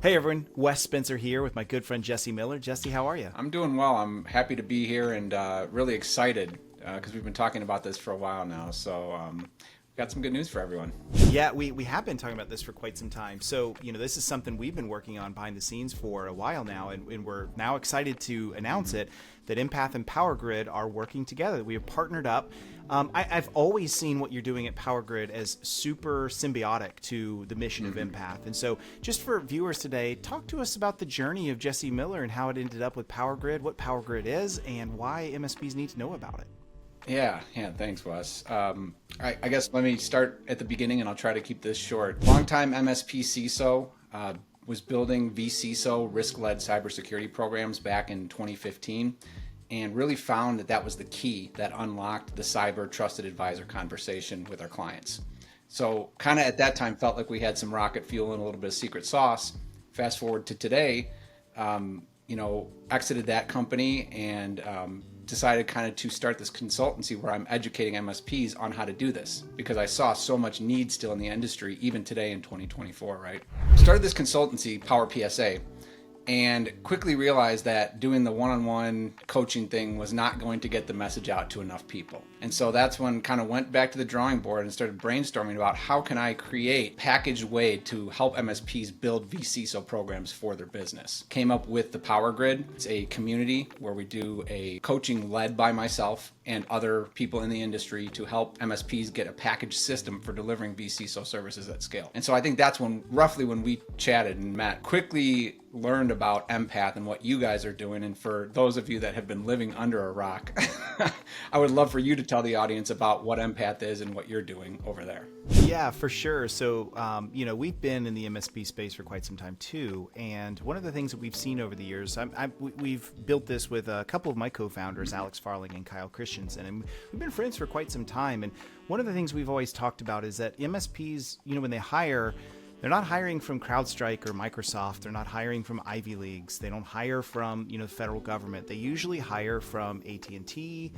Hey everyone, Wes Spencer here with my good friend Jesse Miller. Jesse, how are you? I'm doing well. I'm happy to be here and really excited because we've been talking about this for a while now. So we've got some good news for everyone. Yeah, we have been talking about this for quite some time. So, this is something we've been working on behind the scenes for a while now, and we're now excited to announce it that Empath and PowerGRYD are working together. We have partnered up. I've always seen what you're doing at PowerGRYD as super symbiotic to the mission of Empath. And so, just for viewers today, talk to us about the journey of Jesse Miller and how it ended up with PowerGRYD, what PowerGRYD is, and why MSPs need to know about it. Yeah, thanks, Wes. I guess let me start at the beginning and I'll try to keep this short. Longtime MSP CISO was building vCISO risk-led cybersecurity programs back in 2015 and really found that that was the key that unlocked the cyber trusted advisor conversation with our clients. So kind of at that time felt like we had some rocket fuel and a little bit of secret sauce. Fast forward to today, exited that company and decided kind of to start this consultancy where I'm educating MSPs on how to do this because I saw so much need still in the industry, even today in 2024, right? Started this consultancy, Power PSA, and quickly realized that doing the one-on-one coaching thing was not going to get the message out to enough people. And so that's when kind of went back to the drawing board and started brainstorming about how can I create a packaged way to help MSPs build vCISO programs for their business. Came up with the PowerGRYD. It's a community where we do a coaching led by myself and other people in the industry to help MSPs get a packaged system for delivering vCISO services at scale. And so I think that's roughly when we chatted and met, quickly learned about Empath and what you guys are doing. And for those of you that have been living under a rock, I would love for you to tell the audience about what Empath is and what you're doing over there. Yeah, for sure. So, we've been in the MSP space for quite some time too. And one of the things that we've seen over the years, we've built this with a couple of my co-founders, Alex Farling and Kyle Christensen, and we've been friends for quite some time. And one of the things we've always talked about is that MSPs, when they hire, they're not hiring from CrowdStrike or Microsoft. They're not hiring from Ivy Leagues. They don't hire from, the federal government. They usually hire from AT&T,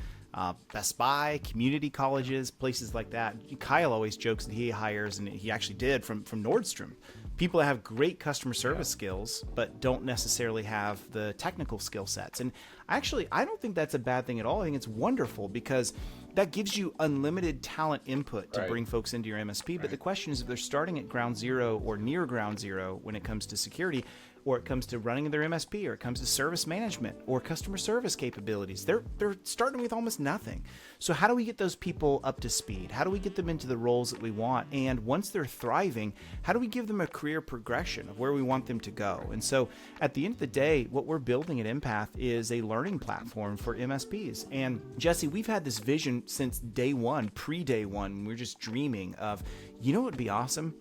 Best Buy, community colleges, places like that. Kyle always jokes that he hires, and he actually did, from Nordstrom. People that have great customer service skills, but don't necessarily have the technical skill sets. And actually, I don't think that's a bad thing at all. I think it's wonderful because that gives you unlimited talent input to bring folks into your MSP. But the question is, if they're starting at ground zero or near ground zero when it comes to security, or it comes to running their MSP, or it comes to service management or customer service capabilities, they're starting with almost nothing. So how do we get those people up to speed? How do we get them into the roles that we want? And once they're thriving, how do we give them a career progression of where we want them to go? And so at the end of the day, what we're building at Empath is a learning platform for MSPs. And Jesse, we've had this vision since day one, pre-day one. We're just dreaming of, what would be awesome?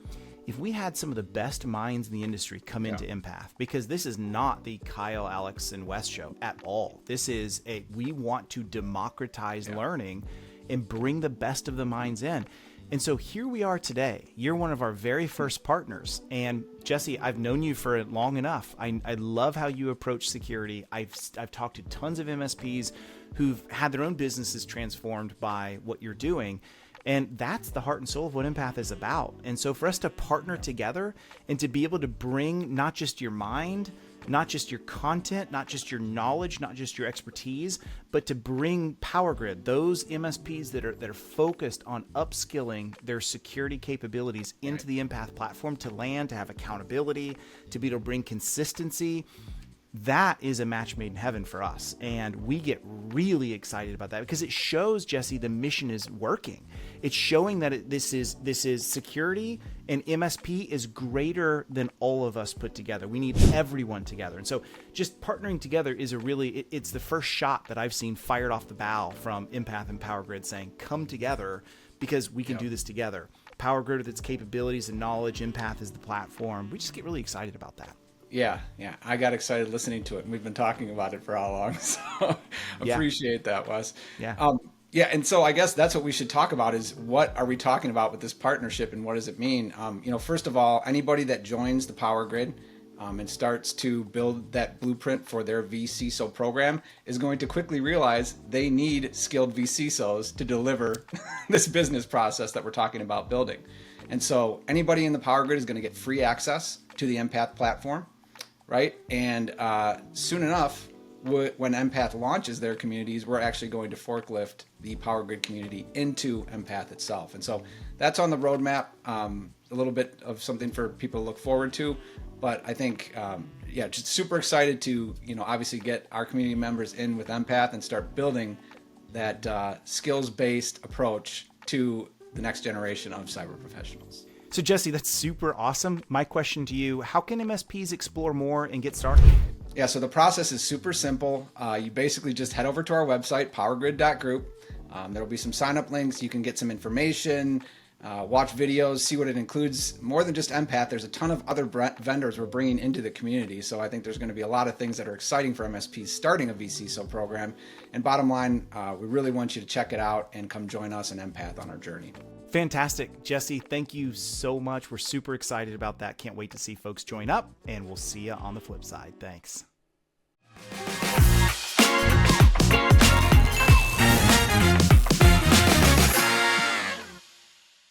If we had some of the best minds in the industry come into Empath, because this is not the Kyle, Alex, and Wes show at all. This is we want to democratize learning and bring the best of the minds in. And so here we are today. You're one of our very first partners. And Jesse, I've known you for long enough. I love how you approach security. I've talked to tons of MSPs who've had their own businesses transformed by what you're doing. And that's the heart and soul of what Empath is about. And so for us to partner together and to be able to bring not just your mind, not just your content, not just your knowledge, not just your expertise, but to bring PowerGRYD, those MSPs that are focused on upskilling their security capabilities into the Empath platform to land, to have accountability, to be able to bring consistency. That is a match made in heaven for us. And we get really excited about that because it shows, Jesse, the mission is working. It's showing that this is security, and MSP is greater than all of us put together. We need everyone together. And so just partnering together is it's the first shot that I've seen fired off the bow from Empath and PowerGRYD saying, come together because we can do this together. PowerGRYD with its capabilities and knowledge, Empath is the platform. We just get really excited about that. Yeah. I got excited listening to it, and we've been talking about it for how long, so appreciate that, Wes. And so I guess that's what we should talk about is what are we talking about with this partnership and what does it mean? First of all, anybody that joins the PowerGRYD and starts to build that blueprint for their vCISO program is going to quickly realize they need skilled vCISOs to deliver this business process that we're talking about building. And so anybody in the PowerGRYD is going to get free access to the Empath platform. right? And soon enough, when Empath launches their communities, we're actually going to forklift the PowerGRYD community into Empath itself. And so that's on the roadmap, a little bit of something for people to look forward to. But I think, just super excited to, obviously get our community members in with Empath and start building that skills-based approach to the next generation of cyber professionals. So Jesse, that's super awesome. My question to you, how can MSPs explore more and get started? Yeah, so the process is super simple. You basically just head over to our website, powergrid.group. There'll be some sign-up links. You can get some information, watch videos, see what it includes. More than just Empath, there's a ton of other vendors we're bringing into the community. So I think there's going to be a lot of things that are exciting for MSPs starting a vCISO program. And bottom line, we really want you to check it out and come join us in Empath on our journey. Fantastic. Jesse, thank you so much. We're super excited about that. Can't wait to see folks join up, and we'll see you on the flip side. Thanks.